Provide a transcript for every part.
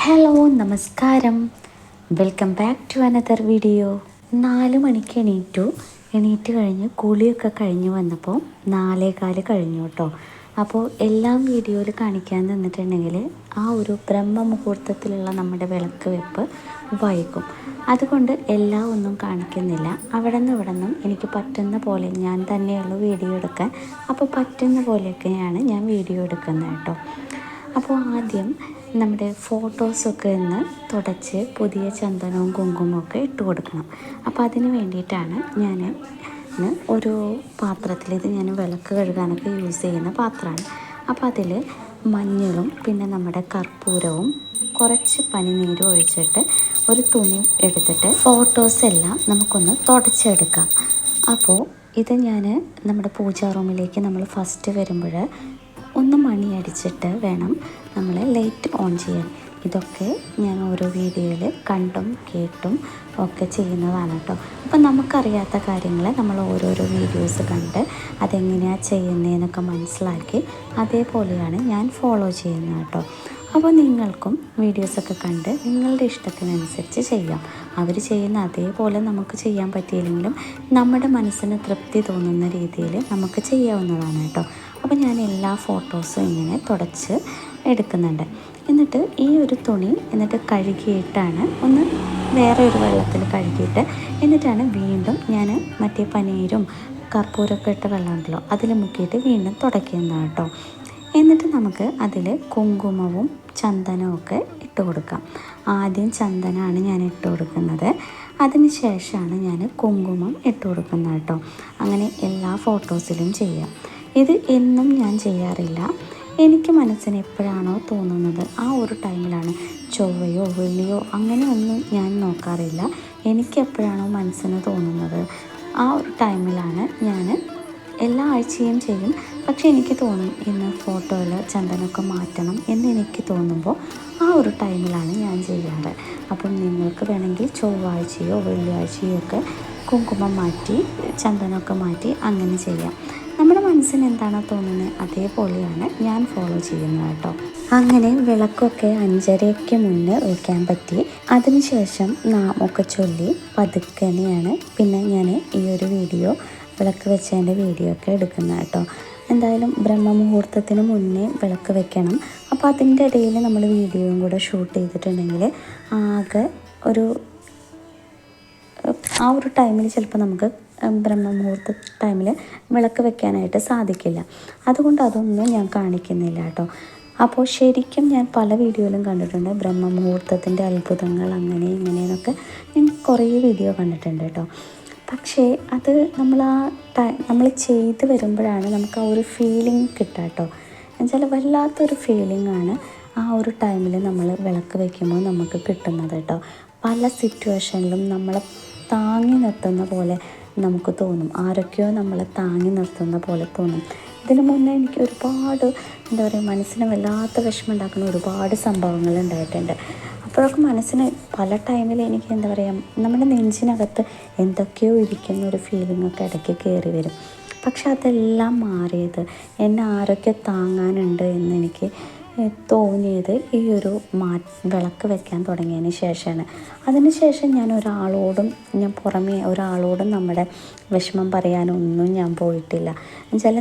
Hello നമസ്കാരം, welcome back to another video. 4 മണിക്ക് എണീറ്റ് കഴിഞ്ഞ് കുളിയൊക്കെ കഴിഞ്ഞ് വന്നപ്പോൾ 4:15 കഴിഞ്ഞു കേട്ടോ. അപ്പോൾ എല്ലാം വീഡിയോയിൽ കാണിക്കാൻ നിന്നിട്ടുണ്ടെങ്കിൽ ആ ഒരു ബ്രഹ്മമുഹൂർത്തത്തിലുള്ള നമ്മുടെ വിളക്ക് വെപ്പ് വൈകും. അതുകൊണ്ട് എല്ലാം ഒന്നും കാണിക്കുന്നില്ല. അവിടെ നിന്നും എനിക്ക് പറ്റുന്ന പോലെ ഞാൻ തന്നെയുള്ളൂ വീഡിയോ എടുക്കാൻ. അപ്പോൾ പറ്റുന്ന പോലെയൊക്കെയാണ് ഞാൻ വീഡിയോ എടുക്കുന്നത് കേട്ടോ. അപ്പോൾ ആദ്യം നമ്മുടെ ഫോട്ടോസൊക്കെ ഒന്ന് തുടച്ച് പുതിയ ചന്ദനവും കുങ്കുമൊക്കെ ഇട്ട് കൊടുക്കണം. അപ്പോൾ അതിന് വേണ്ടിയിട്ടാണ് ഞാൻ ഒരു പാത്രത്തിൽ, ഇത് ഞാൻ വിളക്ക് കഴുകാനൊക്കെ യൂസ് ചെയ്യുന്ന പാത്രമാണ്. അപ്പോൾ അതിൽ മഞ്ഞളും പിന്നെ നമ്മുടെ കർപ്പൂരവും കുറച്ച് പനിനീരും ഒഴിച്ചിട്ട് ഒരു തുണി എടുത്തിട്ട് ഫോട്ടോസ് എല്ലാം നമുക്കൊന്ന് തുടച്ചെടുക്കാം. അപ്പോൾ ഇത് ഞാൻ നമ്മുടെ പൂജാ റൂമിലേക്ക് നമ്മൾ ഫസ്റ്റ് വരുമ്പോൾ ഒന്ന് മണി അടിച്ചിട്ട് വേണം നമ്മൾ ലൈറ്റ് ഓൺ ചെയ്യാൻ. ഇതൊക്കെ ഞാൻ ഓരോ വീഡിയോയിൽ കണ്ടും കേട്ടും ഒക്കെ ചെയ്യുന്നതാണ് കേട്ടോ. അപ്പം നമുക്കറിയാത്ത കാര്യങ്ങൾ നമ്മൾ ഓരോരോ വീഡിയോസ് കണ്ട് അതെങ്ങനെയാണ് ചെയ്യുന്നതെന്നൊക്കെ മനസ്സിലാക്കി അതേപോലെയാണ് ഞാൻ ഫോളോ ചെയ്യുന്നത് കേട്ടോ. അപ്പോൾ നിങ്ങൾക്കും വീഡിയോസൊക്കെ കണ്ട് നിങ്ങളുടെ ഇഷ്ടത്തിനനുസരിച്ച് ചെയ്യാം. അവർ ചെയ്യുന്ന അതേപോലെ നമുക്ക് ചെയ്യാൻ പറ്റിയില്ലെങ്കിലും നമ്മുടെ മനസ്സിന് തൃപ്തി തോന്നുന്ന രീതിയിൽ നമുക്ക് ചെയ്യാവുന്നതാണ് കേട്ടോ. അപ്പോൾ ഞാൻ എല്ലാ ഫോട്ടോസും ഇങ്ങനെ തുടച്ച് എടുക്കുന്നുണ്ട്. എന്നിട്ട് ഈ ഒരു തുണി കഴുകിയിട്ടാണ് ഒന്ന് വേറെ ഒരു വെള്ളത്തിൽ കഴുകിയിട്ട് എന്നിട്ടാണ് വീണ്ടും ഞാൻ മറ്റേ പനീരും കർപ്പൂരമൊക്കെ ഇട്ട വെള്ളമുണ്ടല്ലോ അതിൽ മുക്കിയിട്ട് വീണ്ടും തുടയ്ക്കുന്നതാണ് കേട്ടോ. എന്നിട്ട് നമുക്ക് അതിൽ കുങ്കുമവും ചന്ദനവും ഒക്കെ ഇട്ട് കൊടുക്കാം. ആദ്യം ചന്ദനമാണ് ഞാൻ ഇട്ട് കൊടുക്കുന്നത്, അതിന് ശേഷമാണ് ഞാൻ കുങ്കുമം ഇട്ട് കൊടുക്കുന്നത് കേട്ടോ. അങ്ങനെ എല്ലാ ഫോട്ടോസിലും ചെയ്യാം. ഇത് എന്നും ഞാൻ ചെയ്യാറില്ല. എനിക്ക് മനസ്സിന് എപ്പോഴാണോ തോന്നുന്നത് ആ ഒരു ടൈമിലാണ്. ചൊവ്വയോ വെള്ളിയോ അങ്ങനെ ഒന്നും ഞാൻ നോക്കാറില്ല. എനിക്ക് എപ്പോഴാണോ മനസ്സിന് തോന്നുന്നത് ആ ഒരു ടൈമിലാണ് ഞാൻ എല്ലാ ആഴ്ചയും ചെയ്യും. പക്ഷേ എനിക്ക് തോന്നും ഇന്ന് ഫോട്ടോയിൽ ചന്ദനമൊക്കെ മാറ്റണം എന്ന് എനിക്ക് തോന്നുമ്പോൾ ആ ഒരു ടൈമിലാണ് ഞാൻ ചെയ്യാറ്. അപ്പം നിങ്ങൾക്ക് വേണമെങ്കിൽ ചൊവ്വാഴ്ചയോ വെള്ളിയാഴ്ചയോ ഒക്കെ കുങ്കുമം മാറ്റി ചന്ദനമൊക്കെ മാറ്റി അങ്ങനെ ചെയ്യാം. നമ്മുടെ മനസ്സിന് എന്താണോ തോന്നുന്നത് അതേപോലെയാണ് ഞാൻ ഫോളോ ചെയ്യുന്നത് കേട്ടോ. അങ്ങനെ വിളക്കൊക്കെ 5:30 മുന്നേ വയ്ക്കാൻ പറ്റി. അതിനുശേഷം നാമൊക്കെ ചൊല്ലി പതുക്കനെയാണ് പിന്നെ ഞാൻ ഈ ഒരു വീഡിയോ വിളക്ക് വെച്ചതിൻ്റെ വീഡിയോ ഒക്കെ എടുക്കുന്നത് കേട്ടോ. എന്തായാലും ബ്രഹ്മമുഹൂർത്തത്തിന് മുന്നേ വിളക്ക് വെക്കണം. അപ്പോൾ അതിൻ്റെ ഇടയിൽ നമ്മൾ വീഡിയോയും കൂടെ ഷൂട്ട് ചെയ്തിട്ടുണ്ടെങ്കിൽ ആകെ ആ ഒരു ടൈമിൽ ചിലപ്പോൾ നമുക്ക് ബ്രഹ്മമുഹൂർത്ത ടൈമിൽ വിളക്ക് വെക്കാനായിട്ട് സാധിക്കില്ല. അതുകൊണ്ട് അതൊന്നും ഞാൻ കാണിക്കുന്നില്ല കേട്ടോ. അപ്പോൾ ശരിക്കും ഞാൻ പല വീഡിയോയിലും കണ്ടിട്ടുണ്ട് ബ്രഹ്മമുഹൂർത്തത്തിൻ്റെ അത്ഭുതങ്ങൾ അങ്ങനെ ഇങ്ങനെയെന്നൊക്കെ ഞാൻ കുറേ വീഡിയോ കണ്ടിട്ടുണ്ട് കേട്ടോ. പക്ഷേ അത് നമ്മൾ ചെയ്ത് വരുമ്പോഴാണ് നമുക്ക് ആ ഒരു ഫീലിംഗ് കിട്ടുക കേട്ടോ. എന്നുവെച്ചാൽ വല്ലാത്തൊരു ഫീലിംഗാണ് ആ ഒരു ടൈമിൽ നമ്മൾ വിളക്ക് വയ്ക്കുമ്പോൾ നമുക്ക് കിട്ടുന്നത് കേട്ടോ. പല സിറ്റുവേഷനിലും നമ്മളെ താങ്ങി നിർത്തുന്ന പോലെ നമുക്ക് തോന്നും. ആരൊക്കെയോ നമ്മളെ താങ്ങി നിർത്തുന്ന പോലെ തോന്നും. ഇതിനു മുന്നേ എനിക്ക് ഒരുപാട് മനസ്സിന് വല്ലാത്ത വിഷമം ഉണ്ടാക്കുന്ന ഒരുപാട് സംഭവങ്ങൾ ഉണ്ടായിട്ടുണ്ട്. അപ്പോഴൊക്കെ മനസ്സിന് പല ടൈമിൽ എനിക്ക് നമ്മുടെ നെഞ്ചിനകത്ത് എന്തൊക്കെയോ ഇരിക്കുന്ന ഒരു ഫീലിങ്ങൊക്കെ ഇടയ്ക്ക് കയറി വരും. പക്ഷെ അതെല്ലാം മാറിയത് എന്നെ ആരൊക്കെ താങ്ങാനുണ്ട് എന്നെനിക്ക് തോന്നിയത് ഈ ഒരു വിളക്ക് വെക്കാൻ തുടങ്ങിയതിന് ശേഷമാണ്. അതിന് ശേഷം ഞാൻ പുറമേ ഒരാളോടും നമ്മുടെ വിഷമം പറയാനൊന്നും ഞാൻ പോയിട്ടില്ല. എന്നുവെച്ചാൽ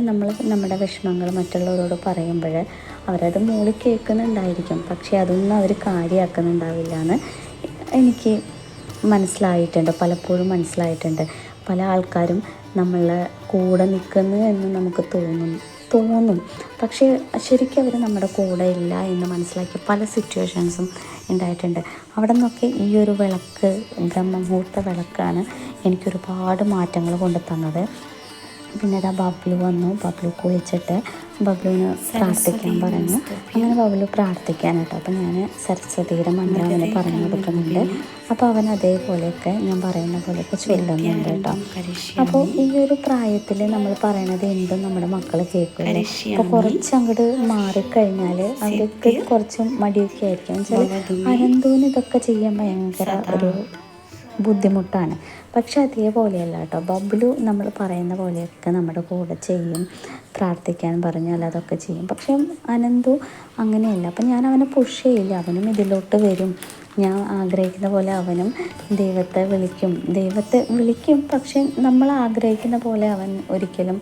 നമ്മുടെ വിഷമങ്ങൾ മറ്റുള്ളവരോട് പറയുമ്പോൾ അവരത് മൂളി കേൾക്കുന്നുണ്ടായിരിക്കും, പക്ഷേ അതൊന്നും അവർ കാര്യമാക്കുന്നുണ്ടാവില്ല എന്ന് എനിക്ക് മനസ്സിലായിട്ടുണ്ട്. പലപ്പോഴും മനസ്സിലായിട്ടുണ്ട്. പല ആൾക്കാരും നമ്മളെ കൂടെ നിൽക്കുന്നു എന്ന് നമുക്ക് തോന്നും, പക്ഷേ ശരിക്കും അവർ നമ്മുടെ കൂടെ ഇല്ല എന്ന് മനസ്സിലാക്കിയ പല സിറ്റുവേഷൻസും ഉണ്ടായിട്ടുണ്ട്. അവിടെ നിന്നൊക്കെ ഈ ഒരു വിളക്ക് ബ്രഹ്മമുഹൂർത്ത വിളക്കാണ് എനിക്കൊരുപാട് മാറ്റങ്ങൾ കൊണ്ട് തന്നത്. പിന്നെ ബബ്ലു വന്നു. ബബ്ലു കുളിച്ചിട്ട് ബബ്ലുവിന് പ്രാർത്ഥിക്കാൻ പറഞ്ഞു. അങ്ങനെ ബബ്ലു പ്രാർത്ഥിക്കാൻ കേട്ടോ. അപ്പോൾ ഞാൻ സരസ്വതിയുടെ മന്ത്രം അവന് പറഞ്ഞു കൊടുക്കുന്നുണ്ട്. അപ്പോൾ അവൻ അതേപോലെയൊക്കെ ഞാൻ പറയുന്ന പോലെയൊക്കെ ചൊല്ലുന്നുണ്ട് കേട്ടോ. അപ്പോൾ ഈ ഒരു പ്രായത്തിൽ നമ്മൾ പറയണത് എന്തും നമ്മുടെ മക്കൾ കേൾക്കില്ല. അപ്പോൾ കുറച്ചങ്ങോട്ട് മാറിക്കഴിഞ്ഞാൽ അവർക്ക് കുറച്ച് മടിയൊക്കെ ആയിരിക്കും. വെച്ചാൽ അനന്തുവിന് ഇതൊക്കെ ചെയ്യാൻ ഭയങ്കര ഒരു ബുദ്ധിമുട്ടാണ്. പക്ഷെ അതേപോലെയല്ല കേട്ടോ, ബബ്ലു നമ്മൾ പറയുന്ന പോലെയൊക്കെ നമ്മുടെ കൂടെ ചെയ്യും, പ്രാർത്ഥിക്കാൻ പറഞ്ഞാൽ അതൊക്കെ ചെയ്യും. പക്ഷെ അനന്തു അങ്ങനെയല്ല. അപ്പം ഞാൻ അവനെ പുഷ് ചെയ്യില്ല, അവനും ഇതിലോട്ട് വരും. ഞാൻ ആഗ്രഹിക്കുന്ന പോലെ അവനും ദൈവത്തെ വിളിക്കും. പക്ഷെ നമ്മൾ ആഗ്രഹിക്കുന്ന പോലെ അവൻ ഒരിക്കലും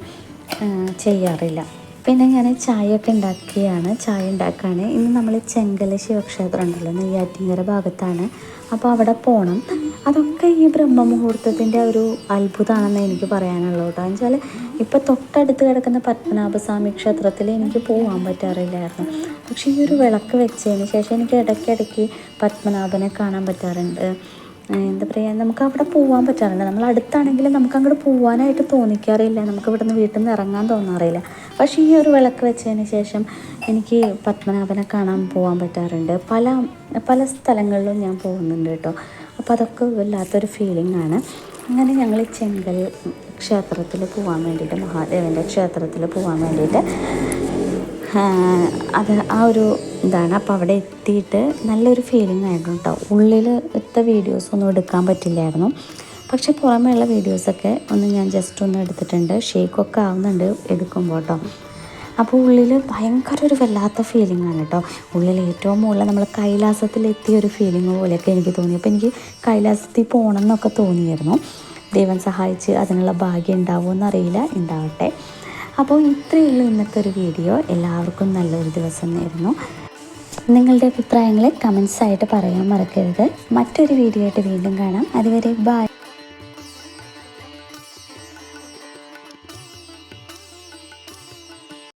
ചെയ്യാറില്ല. പിന്നെ ഞാൻ ചായ ഉണ്ടാക്കുകയാണ്. ഇന്ന് നമ്മൾ ചെങ്കല ശിവക്ഷേത്രം ഉണ്ടല്ലോ, നെയ്യാറ്റിൻകര ഭാഗത്താണ്. അപ്പോൾ അവിടെ പോകണം. അതൊക്കെ ഈ ബ്രഹ്മമുഹൂർത്തത്തിൻ്റെ ഒരു അത്ഭുതമാണെന്ന് എനിക്ക് പറയാനുള്ളൂ കേട്ടോ. എന്നുവെച്ചാൽ ഇപ്പോൾ തൊട്ടടുത്ത് കിടക്കുന്ന പത്മനാഭസ്വാമി ക്ഷേത്രത്തിൽ എനിക്ക് പോകാൻ പറ്റാറില്ലായിരുന്നു. പക്ഷേ ഈ ഒരു വിളക്ക് വെച്ചതിന് ശേഷം എനിക്ക് ഇടയ്ക്കിടയ്ക്ക് പത്മനാഭനെ കാണാൻ പറ്റാറുണ്ട്. എന്താ പറയുക, നമുക്ക് അവിടെ പോകാൻ പറ്റാറുണ്ട്. നമ്മൾ അടുത്താണെങ്കിൽ നമുക്ക് അങ്ങോട്ട് പോകാനായിട്ട് തോന്നിക്കാറില്ല, നമുക്ക് ഇവിടെ നിന്ന് വീട്ടിൽ നിന്ന് ഇറങ്ങാൻ തോന്നാറില്ല. പക്ഷേ ഈ ഒരു വിളക്ക് വെച്ചതിന് ശേഷം എനിക്ക് പത്മനാഭനെ കാണാൻ പോകാൻ പറ്റാറുണ്ട്. പല സ്ഥലങ്ങളിലും ഞാൻ പോകുന്നുണ്ട് കേട്ടോ. അപ്പോൾ അതൊക്കെ വല്ലാത്തൊരു ഫീലിംഗ് ആണ്. അങ്ങനെ ഞങ്ങൾ ചെങ്കൽ ക്ഷേത്രത്തിൽ പോകാൻ വേണ്ടിയിട്ട്, മഹാദേവൻ്റെ ക്ഷേത്രത്തിൽ പോകാൻ വേണ്ടിയിട്ട് ആ ഒരു ഇതാണ്. അപ്പോൾ അവിടെ എത്തിയിട്ട് നല്ലൊരു ഫീലിംഗ് ആയിരുന്നു കേട്ടോ. ഉള്ളിലത്തെ വീഡിയോസൊന്നും എടുക്കാൻ പറ്റില്ലായിരുന്നു, പക്ഷെ പുറമേയുള്ള വീഡിയോസൊക്കെ ഞാൻ ജസ്റ്റ് ഒന്ന് എടുത്തിട്ടുണ്ട്. ഷേക്കൊക്കെ ആവുന്നുണ്ട് എടുക്കുമ്പോൾ കേട്ടോ. അപ്പോൾ ഉള്ളിൽ ഭയങ്കര ഒരു വല്ലാത്ത ഫീലിംഗ് ആണ് കേട്ടോ. ഉള്ളിൽ ഏറ്റവും മുകളിൽ നമ്മൾ കൈലാസത്തിലെത്തിയ ഒരു ഫീലിംഗ് പോലെയൊക്കെ എനിക്ക് തോന്നി. അപ്പോൾ എനിക്ക് കൈലാസത്തിൽ പോകണം എന്നൊക്കെ തോന്നിയായിരുന്നു. ദൈവം സഹായിച്ച് അതിനുള്ള ഭാഗ്യം ഉണ്ടാവുമെന്നറിയില്ല, ഉണ്ടാവട്ടെ. അപ്പോൾ ഇത്രയുള്ള ഇന്നത്തെ ഒരു വീഡിയോ. എല്ലാവർക്കും നല്ലൊരു ദിവസം നേരുന്നു. നിങ്ങളുടെ അഭിപ്രായങ്ങൾ കമൻസായിട്ട് പറയാൻ മറക്കരുത്. മറ്റൊരു വീഡിയോ ആയിട്ട് വീണ്ടും കാണാം. അതുവരെ ബൈ.